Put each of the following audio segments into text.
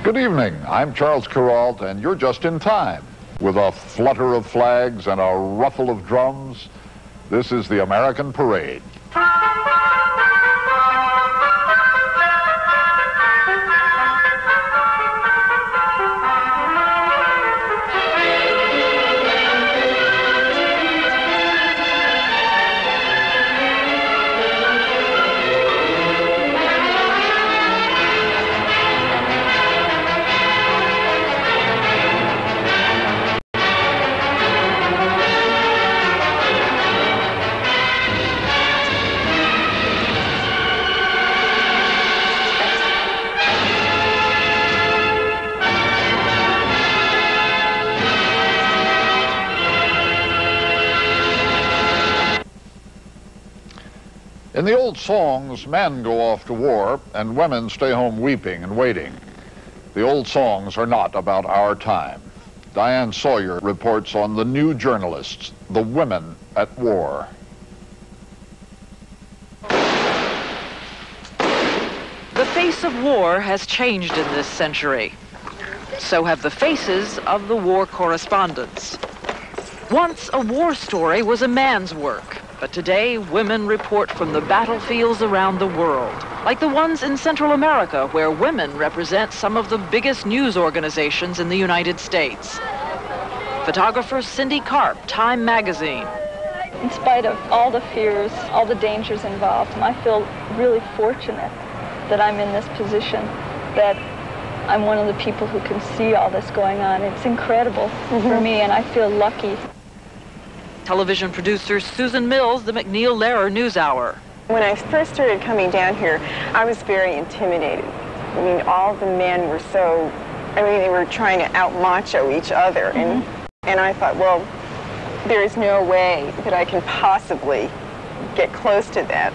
Good evening. I'm Charles Kuralt, and you're just in time. With a flutter of flags and a ruffle of drums, this is the American Parade. In the old songs, men go off to war and women stay home weeping and waiting. The old songs are not about our time. Diane Sawyer reports on the new journalists, the women at war. The face of war has changed in this century. So have the faces of the war correspondents. Once a war story was a man's work. But today, women report from the battlefields around the world, like the ones in Central America, where women represent some of the biggest news organizations in the United States. Photographer Cindy Karp, Time magazine. In spite of all the fears, all the dangers involved, I feel really fortunate that I'm in this position, that I'm one of the people who can see all this going on. It's incredible for me, and I feel lucky. Television producer Susan Mills, the MacNeil-Lehrer NewsHour. When I first started coming down here, I was very intimidated. I mean, all the men were so, they were trying to out-macho each other. And I thought, well, there is no way that I can possibly get close to that.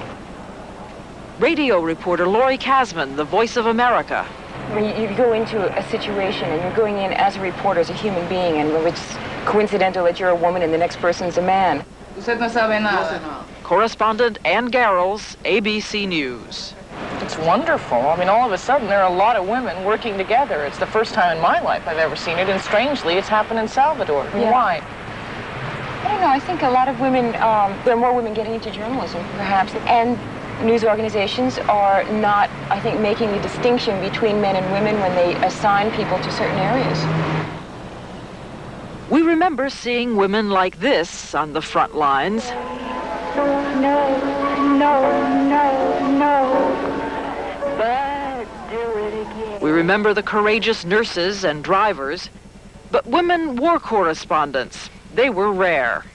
Radio reporter Lori Kasman, the Voice of America. When you go into a situation and you're going in as a reporter, as a human being, and it's coincidental that you're a woman and the next person's a man. Usted no sabe nada. Correspondent Ann Garrels, ABC News. It's wonderful. I mean, all of a sudden, there are a lot of women working together. It's the first time in my life I've ever seen it, and strangely, it's happened in Salvador. Yeah. Why? I don't know. I think a lot of women, there are more women getting into journalism, perhaps, and news organizations are not, I think, making the distinction between men and women when they assign people to certain areas. We remember seeing women like this on the front lines. No, no, no, no. But do it again. We remember the courageous nurses and drivers. But women war correspondents, they were rare.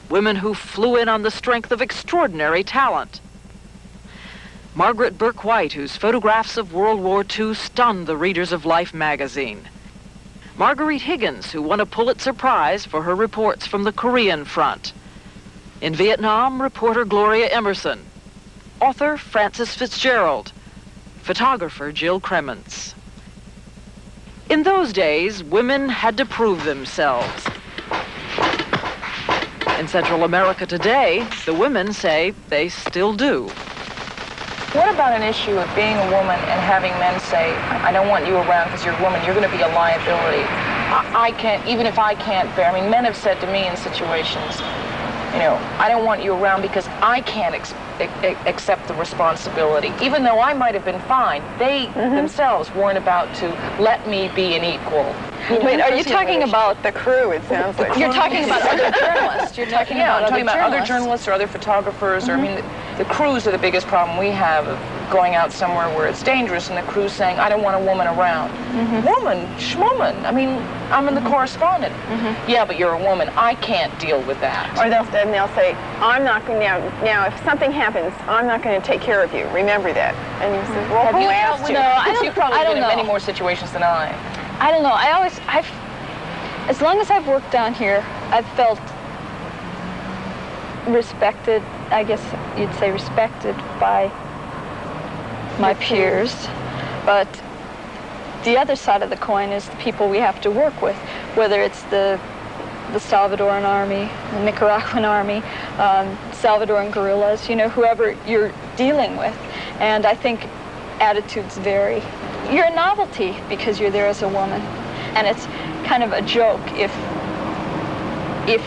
Women who flew in on the strength of extraordinary talent. Margaret Burke White, whose photographs of World War II stunned the readers of Life magazine. Marguerite Higgins, who won a Pulitzer Prize for her reports from the Korean front. In Vietnam, reporter Gloria Emerson. Author Frances Fitzgerald. Photographer Jill Crements. In those days, women had to prove themselves. In Central America today, the women say they still do. What about an issue of being a woman and having men say, I don't want you around because you're a woman, you're going to be a liability. I can't, even if I can't bear, I mean, men have said to me in situations, I don't want you around because I can't accept the responsibility. Even though I might have been fine, they themselves weren't about to let me be an equal. Wait, are you talking about the crew, it sounds like? You're talking about other journalists. You're talking about I'm talking about other journalists or other photographers, or the crews are the biggest problem we have of going out somewhere where it's dangerous and the crew's saying, I don't want a woman around. Woman, schwoman, I mean, I'm in the correspondent. Yeah, but you're a woman. I can't deal with that. Or they'll say, I'm not going to, now if something happens, I'm not going to take care of you. Remember that. And you say, well, who asked you? Because you've probably been in many more situations than I. I don't know. As long as I've worked down here, I've felt respected, I guess you'd say respected by my peers. But the other side of the coin is the people we have to work with, whether it's the Salvadoran army, the Nicaraguan army, Salvadoran guerrillas, whoever you're dealing with. And I think attitudes vary. you're a novelty because you're there as a woman. And it's kind of a joke if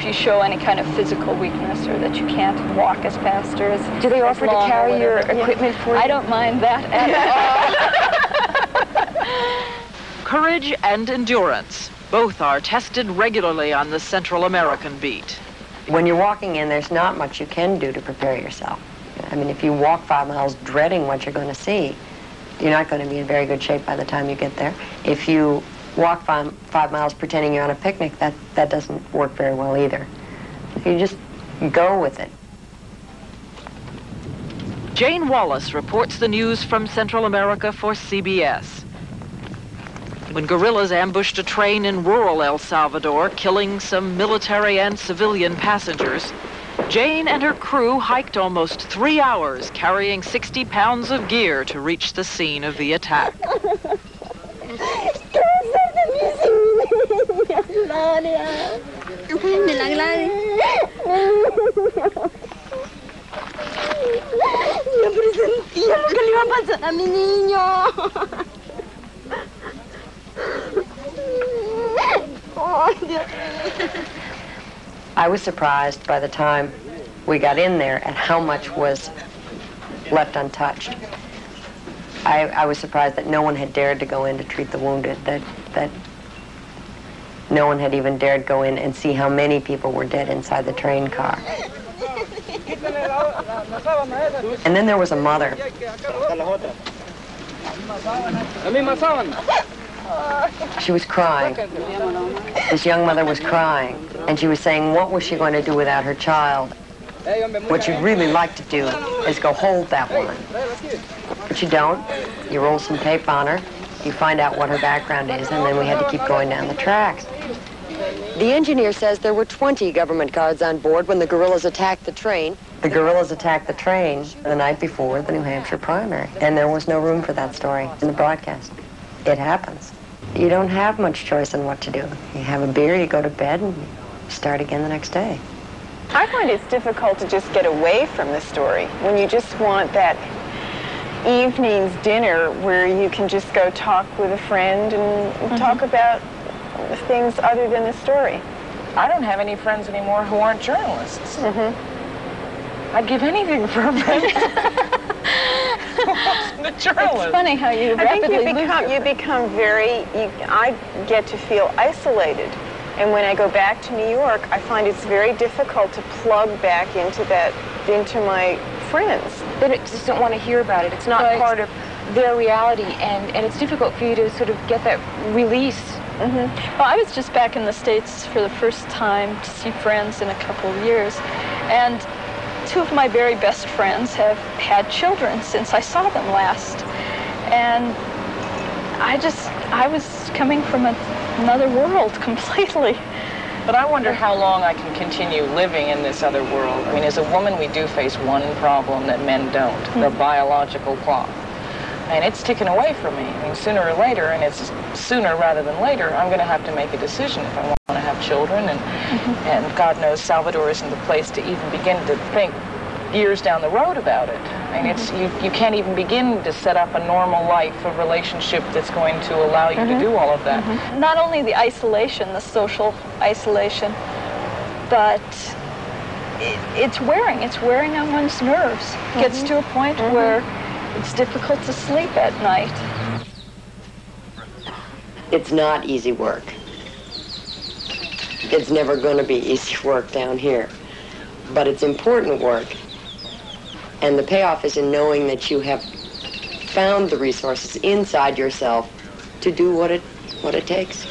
you show any kind of physical weakness or that you can't walk as fast or as Do they offer to long or carry your whatever. equipment for you? I don't mind that at all. Courage and endurance. Both are tested regularly on the Central American beat. When you're walking in, there's not much you can do to prepare yourself. I mean, if you walk 5 miles dreading what you're going to see, you're not going to be in very good shape by the time you get there. If you walk 5 miles pretending you're on a picnic, that doesn't work very well either. You just go with it. Jane Wallace reports the news from Central America for CBS. When guerrillas ambushed a train in rural El Salvador, killing some military and civilian passengers, Jane and her crew hiked almost 3 hours, carrying 60 pounds of gear to reach the scene of the attack. I was surprised by the time we got in there at how much was left untouched. I was surprised that no one had dared to go in to treat the wounded, that no one had even dared go in and see how many people were dead inside the train car. And then there was a mother. She was crying. This young mother was crying, and she was saying, what was she going to do without her child? What you'd really like to do is go hold that woman. But you don't. You roll some tape on her, you find out what her background is, and then we had to keep going down the tracks. The engineer says there were 20 government guards on board when the guerrillas attacked the train. The guerrillas attacked the train the night before the New Hampshire primary, and there was no room for that story in the broadcast. It happens. You don't have much choice in what to do. You have a beer, you go to bed, and you start again the next day. I find it's difficult to just get away from the story when you just want that evening's dinner where you can just go talk with a friend and talk about things other than the story. I don't have any friends anymore who aren't journalists. I'd give anything for a friend who wasn't a journalist. It's funny how you I think rapidly you become very, I get to feel isolated. And when I go back to New York, I find it's very difficult to plug back into my friends. They just don't want to hear about it. It's not part of their reality, and it's difficult for you to sort of get that release. Well, I was just back in the States for the first time to see friends in a couple of years, and 2 of my very best friends have had children since I saw them last. And I was coming from another world completely. But I wonder how long I can continue living in this other world. I mean, as a woman, we do face one problem that men don't, the biological clock. And it's ticking away from me. I mean, sooner or later, and it's sooner rather than later, I'm going to have to make a decision if I want to have children. And God knows Salvador isn't the place to even begin to think years down the road about it. I mean, it's you can't even begin to set up a normal life, a relationship that's going to allow you to do all of that. Not only the isolation, the social isolation, but it's wearing on one's nerves. It gets to a point where it's difficult to sleep at night. It's not easy work. It's never going to be easy work down here. But it's important work. And the payoff is in knowing that you have found the resources inside yourself to do what it takes.